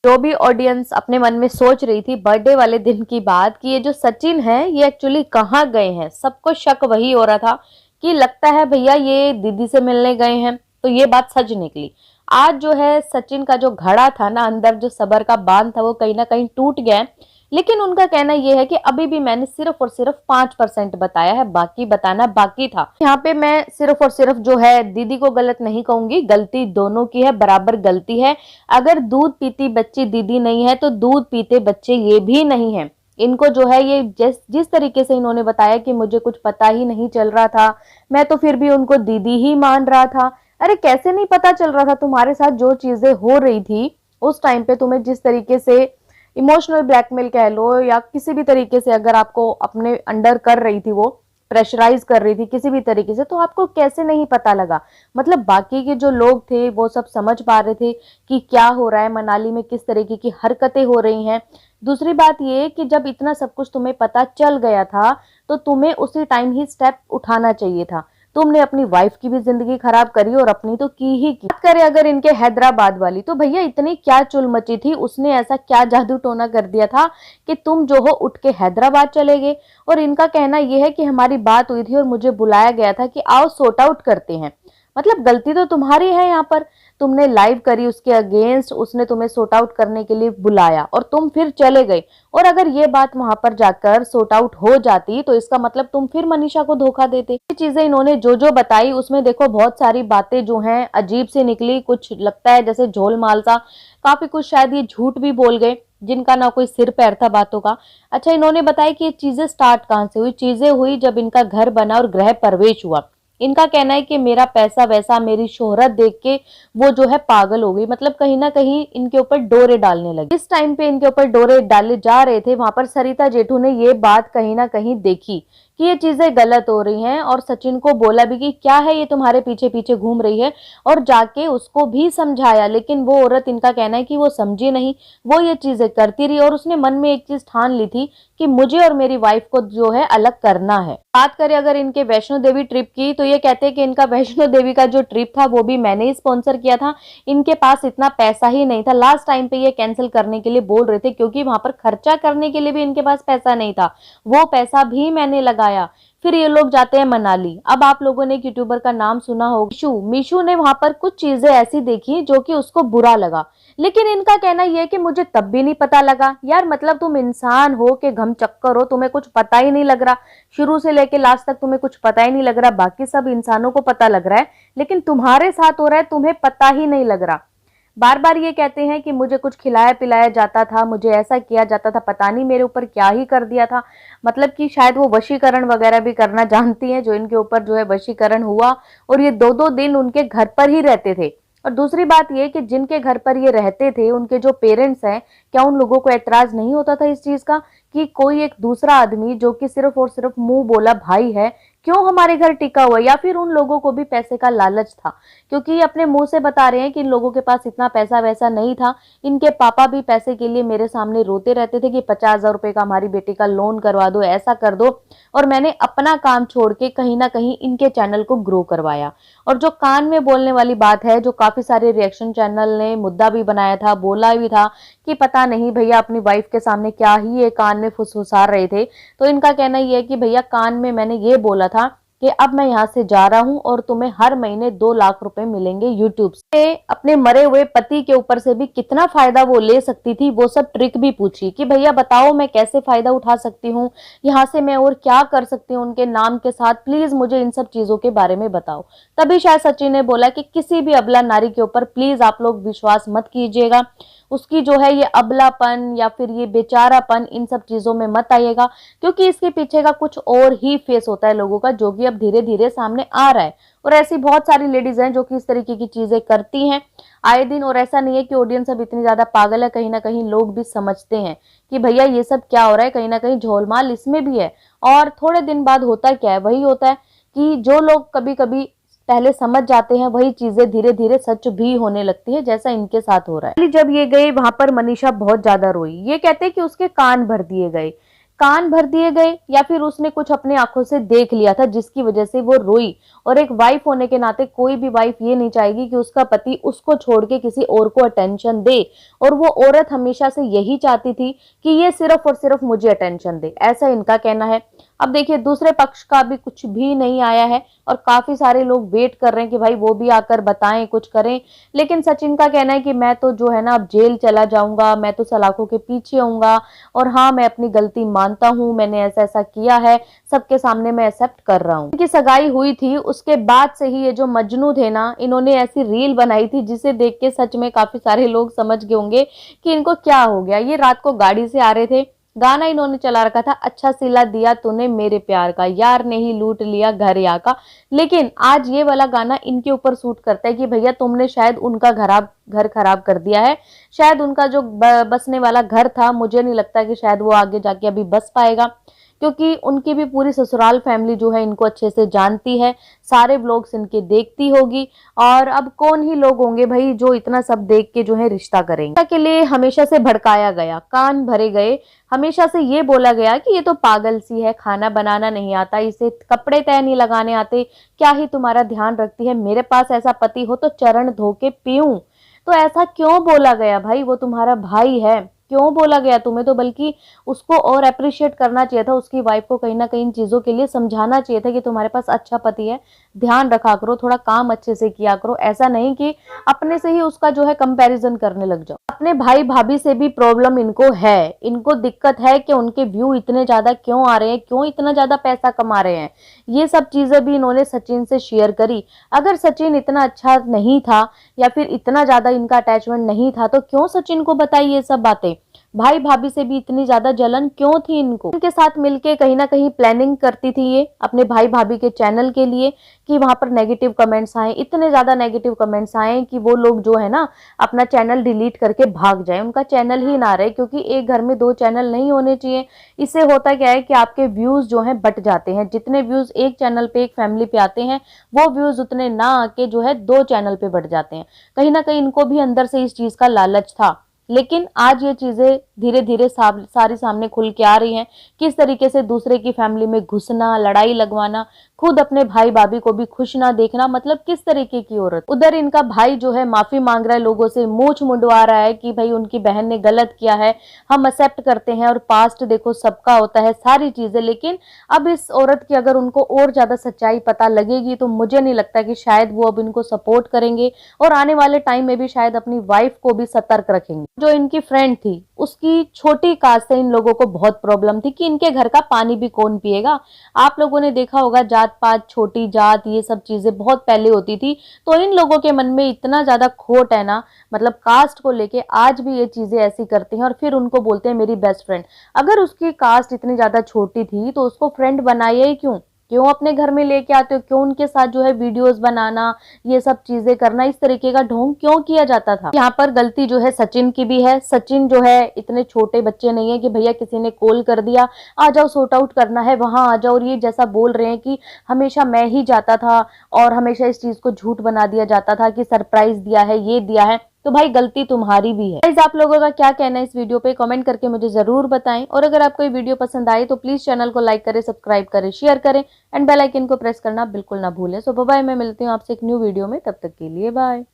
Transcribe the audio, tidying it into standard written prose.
जो भी ऑडियंस अपने मन में सोच रही थी बर्थडे वाले दिन की बात कि ये जो सचिन है ये एक्चुअली कहाँ गए हैं, सबको शक वही हो रहा था कि लगता है भैया ये दीदी से मिलने गए हैं। तो ये बात सच निकली। आज जो है सचिन का जो घड़ा था ना, अंदर जो सबर का बांध था वो कहीं ना कहीं टूट गया है। लेकिन उनका कहना यह है कि अभी भी मैंने सिर्फ और सिर्फ 5% बताया है, बाकी बताना बाकी था। यहाँ पे मैं सिर्फ और सिर्फ जो है दीदी को गलत नहीं कहूंगी, गलती दोनों की है, बराबर गलती है। अगर दूध पीती बच्ची दीदी नहीं है तो दूध पीते बच्चे ये भी नहीं है। इनको जो है ये जिस तरीके से इन्होंने बताया कि मुझे कुछ पता ही नहीं चल रहा था, मैं तो फिर भी उनको दीदी ही मान रहा था। अरे कैसे नहीं पता चल रहा था? तुम्हारे साथ जो चीजें हो रही थी उस टाइम पे, तुम्हें जिस तरीके से इमोशनल ब्लैकमेल कह लो या किसी भी तरीके से अगर आपको अपने अंडर कर रही थी, वो प्रेशराइज कर रही थी किसी भी तरीके से, तो आपको कैसे नहीं पता लगा? मतलब बाकी के जो लोग थे वो सब समझ पा रहे थे कि क्या हो रहा है, मनाली में किस तरीके की हरकतें हो रही हैं। दूसरी बात ये कि जब इतना सब कुछ तुम्हें पता चल गया था तो तुम्हें उसी टाइम ही स्टेप उठाना चाहिए था। तुमने अपनी वाइफ की भी जिंदगी खराब करी और अपनी तो की ही की। बात करें अगर इनके हैदराबाद वाली, तो भैया इतनी क्या चुल मची थी, उसने ऐसा क्या जादू टोना कर दिया था कि तुम जो हो उठ के हैदराबाद चले गए। और इनका कहना यह है कि हमारी बात हुई थी और मुझे बुलाया गया था कि आओ सॉर्ट आउट करते हैं। मतलब गलती तो तुम्हारी है यहाँ पर। तुमने लाइव करी उसके अगेंस्ट, उसने तुम्हें सॉर्ट आउट करने के लिए बुलाया और तुम फिर चले गए। और अगर ये बात वहां पर जाकर सॉर्ट आउट हो जाती तो इसका मतलब तुम फिर मनीषा को धोखा देते। ये चीजें इन्होंने जो जो बताई उसमें देखो बहुत सारी बातें जो हैं अजीब सी निकली, कुछ लगता है जैसे झोल माल सा, काफी कुछ शायद ये झूठ भी बोल गए जिनका ना कोई सिर पैर था बातों का। अच्छा, इन्होंने बताया कि ये चीजें स्टार्ट कहां से हुई? चीजें हुई जब इनका घर बना और गृह प्रवेश हुआ। इनका कहना है कि मेरा पैसा वैसा, मेरी शोहरत देख के वो जो है पागल हो गई। मतलब कहीं ना कहीं इनके ऊपर डोरे डालने लगे। इस टाइम पे इनके ऊपर डोरे डाले जा रहे थे, वहां पर सरिता जेठू ने ये बात कहीं ना कहीं देखी कि ये चीजें गलत हो रही हैं और सचिन को बोला भी कि क्या है ये तुम्हारे पीछे पीछे घूम रही है, और जाके उसको भी समझाया। लेकिन वो औरत, इनका कहना है कि वो समझी नहीं, वो ये चीजें करती रही और उसने मन में एक चीज ठान ली थी कि मुझे और मेरी वाइफ को जो है अलग करना है। बात करें अगर इनके वैष्णो देवी ट्रिप की, तो ये कहते हैं कि इनका वैष्णो देवी का जो ट्रिप था वो भी मैंने ही स्पॉन्सर किया था। इनके पास इतना पैसा ही नहीं था। लास्ट टाइम पे ये कैंसिल करने के लिए बोल रहे थे क्योंकि वहां पर खर्चा करने के लिए भी इनके पास पैसा नहीं था, वो पैसा भी मैंने लगाया। फिर ये लोग जाते हैं मनाली। अब आप लोगों ने एक यूट्यूबर का नाम सुना होगा, मीशू। मीशू ने वहां पर कुछ चीजें ऐसी देखी जो कि उसको बुरा लगा। लेकिन इनका कहना यह है कि मुझे तब भी नहीं पता लगा। यार मतलब तुम इंसान हो कि घम चक्कर हो, तुम्हें कुछ पता ही नहीं लग रहा, शुरू से लेके लास्ट तक तुम्हें कुछ पता ही नहीं लग रहा। बाकी सब इंसानों को पता लग रहा है लेकिन तुम्हारे साथ हो रहा है तुम्हें पता ही नहीं लग रहा। बार बार ये कहते हैं कि मुझे कुछ खिलाया पिलाया जाता था, मुझे ऐसा किया जाता था, पता नहीं मेरे ऊपर क्या ही कर दिया था। मतलब कि शायद वो वशीकरण वगैरह भी करना जानती हैं, जो इनके ऊपर जो है वशीकरण हुआ और ये 2-2 दिन उनके घर पर ही रहते थे। और दूसरी बात ये कि जिनके घर पर ये रहते थे उनके जो पेरेंट्स हैं, क्या उन लोगों को ऐतराज नहीं होता था इस चीज का कि कोई एक दूसरा आदमी जो कि सिर्फ और सिर्फ मुंह बोला भाई है क्यों हमारे घर टिका हुआ? या फिर उन लोगों को भी पैसे का लालच था? क्योंकि ये अपने मुंह से बता रहे हैं कि इन लोगों के पास इतना पैसा वैसा नहीं था। इनके पापा भी पैसे के लिए मेरे सामने रोते रहते थे कि 50,000 रुपए का हमारी बेटी का लोन करवा दो, ऐसा कर दो। और मैंने अपना काम छोड़ के कहीं ना कहीं इनके चैनल को ग्रो करवाया। और जो कान में बोलने वाली बात है, जो काफी सारे रिएक्शन चैनल ने मुद्दा भी बनाया था, बोला भी था कि पता नहीं भैया अपनी वाइफ के सामने क्या ही ये कान में फुसफुसा रहे थे। तो इनका कहना यह है कि भैया कान में मैंने ये बोला था कि अब मैं यहाँ से जा रहा हूँ और तुम्हें हर महीने 2 लाख रुपए मिलेंगे यूट्यूब से। अपने मरे हुए पति के ऊपर से भी कितना फायदा वो ले सकती थी, वो सब ट्रिक भी पूछी कि भैया बताओ मैं कैसे फायदा उठा सकती हूँ, यहाँ से मैं और क्या कर सकती हूँ उनके नाम के साथ, प्लीज मुझे इन सब चीजों के बारे में बताओ। तभी शायद सचिन ने बोला कि किसी भी अबला नारी के ऊपर प्लीज आप लोग विश्वास मत कीजिएगा, उसकी जो है ये अबलापन या फिर ये बेचारापन, इन सब चीजों में मत आइएगा, क्योंकि इसके पीछे का कुछ और ही फेस होता है लोगों का, जो कि अब धीरे धीरे सामने आ रहा है। और ऐसी बहुत सारी लेडीज हैं जो कि इस तरीके की चीजें करती हैं आए दिन। और ऐसा नहीं है कि ऑडियंस अब इतनी ज्यादा पागल है, कहीं ना कहीं लोग भी समझते हैं कि भैया ये सब क्या हो रहा है, कहीं ना कहीं झोलमाल इसमें भी है। और थोड़े दिन बाद होता क्या है, वही होता है कि जो लोग कभी कभी पहले समझ जाते हैं वही चीजें धीरे धीरे सच भी होने लगती है, जैसा इनके साथ हो रहा है। जब ये गए वहां पर मनीषा बहुत ज्यादा रोई। ये कहते हैं कि उसके कान भर दिए गए कान भर दिए गए या फिर उसने कुछ अपनी आंखों से देख लिया था जिसकी वजह से वो रोई। और एक वाइफ होने के नाते कोई भी वाइफ ये नहीं चाहेगी कि उसका पति उसको छोड़ के किसी और को अटेंशन दे, और वो औरत हमेशा से यही चाहती थी कि ये सिर्फ और सिर्फ मुझे अटेंशन दे, ऐसा इनका कहना है। अब देखिए दूसरे पक्ष का भी कुछ भी नहीं आया है और काफी सारे लोग वेट कर रहे हैं कि भाई वो भी आकर बताएं, कुछ करें। लेकिन सचिन का कहना है कि मैं तो जो है ना अब जेल चला जाऊंगा, मैं तो सलाखों के पीछे आऊंगा, और हाँ मैं अपनी गलती मानता हूँ, मैंने ऐसा ऐसा किया है, सबके सामने मैं एक्सेप्ट कर रहा हूँ। इनकी सगाई हुई थी उसके बाद से ही ये जो मजनू थे ना, इन्होंने ऐसी रील बनाई थी जिसे देख के सच में काफी सारे लोग समझ गए होंगे कि इनको क्या हो गया। ये रात को गाड़ी से आ रहे थे, गाना इन्होंने चला रखा था, अच्छा सिला दिया तूने मेरे प्यार का, यार ने ही लूट लिया घर या का। लेकिन आज ये वाला गाना इनके ऊपर सूट करता है कि भैया तुमने शायद उनका घर खराब कर दिया है। शायद उनका जो बसने वाला घर था, मुझे नहीं लगता कि शायद वो आगे जाके अभी बस पाएगा, क्योंकि उनकी भी पूरी ससुराल फैमिली जो है इनको अच्छे से जानती है, सारे व्लॉग्स इनके देखती होगी। और अब कौन ही लोग होंगे भाई जो इतना सब देख के जो है रिश्ता करेंगे। के लिए हमेशा से भड़काया गया, कान भरे गए, हमेशा से ये बोला गया कि ये तो पागल सी है, खाना बनाना नहीं आता, इसे कपड़े तय नहीं लगाने आते, क्या ही तुम्हारा ध्यान रखती है, मेरे पास ऐसा पति हो तो चरण धो के पीऊं। तो ऐसा क्यों बोला गया भाई, वो तुम्हारा भाई है, क्यों बोला गया तुम्हें? तो बल्कि उसको और अप्रिशिएट करना चाहिए था, उसकी वाइफ को कहीं ना कहीं इन चीजों के लिए समझाना चाहिए था कि तुम्हारे पास अच्छा पति है, ध्यान रखा करो, थोड़ा काम अच्छे से किया करो। ऐसा नहीं कि अपने से ही उसका जो है कंपैरिजन करने लग जाओ। अपने भाई भाभी से भी प्रॉब्लम इनको है, इनको दिक्कत है कि उनके व्यू इतने ज्यादा क्यों आ रहे हैं, क्यों इतना ज्यादा पैसा कमा रहे हैं। ये सब चीजें भी इन्होंने सचिन से शेयर करी। अगर सचिन इतना अच्छा नहीं था या फिर इतना ज्यादा इनका अटैचमेंट नहीं था तो क्यों सचिन को बताई ये सब बातें? भाई भाभी से भी इतनी ज्यादा जलन क्यों थी इनको? इनके साथ मिलके कहीं ना कहीं प्लानिंग करती थी ये अपने भाई भाभी के चैनल के लिए कि वहां पर नेगेटिव कमेंट्स आए, इतने ज्यादा नेगेटिव कमेंट्स आए कि वो लोग जो है ना अपना चैनल डिलीट करके भाग जाए, उनका चैनल ही ना रहे, क्योंकि एक घर में दो चैनल नहीं होने चाहिए। इससे होता क्या है कि आपके व्यूज जो है बट जाते हैं, जितने व्यूज एक चैनल पे एक फैमिली पे आते हैं वो व्यूज उतने ना आके जो है दो चैनल पे बढ़ जाते हैं। कहीं ना कहीं इनको भी अंदर से इस चीज का लालच था। लेकिन आज ये चीजें धीरे धीरे सारी सामने खुल के आ रही हैं, किस तरीके से दूसरे की फैमिली में घुसना, लड़ाई लगवाना, खुद अपने भाई भाभी को भी खुश ना देखना, मतलब किस तरीके की औरत। उधर इनका भाई जो है माफी मांग रहा है, लोगों से मूंछ मुंडवा रहा है कि भाई उनकी बहन ने गलत किया है, हम एक्सेप्ट करते हैं और पास्ट देखो सबका होता है सारी चीजें। लेकिन अब इस औरत की अगर उनको और ज्यादा सच्चाई पता लगेगी तो मुझे नहीं लगता कि शायद वो अब इनको सपोर्ट करेंगे, और आने वाले टाइम में भी शायद अपनी वाइफ को भी सतर्क रखेंगे। जो इनकी फ्रेंड थी उसकी छोटी कास्ट से इन लोगों को बहुत प्रॉब्लम थी कि इनके घर का पानी भी कौन पिएगा। आप लोगों ने देखा होगा जात पात, छोटी जात, ये सब चीजें बहुत पहले होती थी। तो इन लोगों के मन में इतना ज्यादा खोट है ना, मतलब कास्ट को लेके आज भी ये चीजें ऐसी करती हैं और फिर उनको बोलते हैं मेरी बेस्ट फ्रेंड। अगर उसकी कास्ट इतनी ज्यादा छोटी थी तो उसको फ्रेंड बनाया ही क्यों? क्यों अपने घर में लेके आते हो? क्यों उनके साथ जो है वीडियोस बनाना, ये सब चीजें करना, इस तरीके का ढोंग क्यों किया जाता था? यहाँ पर गलती जो है सचिन की भी है। सचिन जो है इतने छोटे बच्चे नहीं है कि भैया किसी ने कॉल कर दिया आ जाओ सॉर्ट आउट करना है वहां आ जाओ, और ये जैसा बोल रहे हैं कि हमेशा मैं ही जाता था और हमेशा इस चीज को झूठ बना दिया जाता था कि सरप्राइज दिया है, ये दिया है। तो भाई गलती तुम्हारी भी है। गाइस आप लोगों का क्या कहना है इस वीडियो पे, कमेंट करके मुझे जरूर बताएं। और अगर आपको ये वीडियो पसंद आए तो प्लीज चैनल को लाइक करें, सब्सक्राइब करें, शेयर करें एंड बेल आइकन को प्रेस करना बिल्कुल ना भूलें। सो बाय, मैं मिलती हूँ आपसे एक न्यू वीडियो में, तब तक के लिए बाय।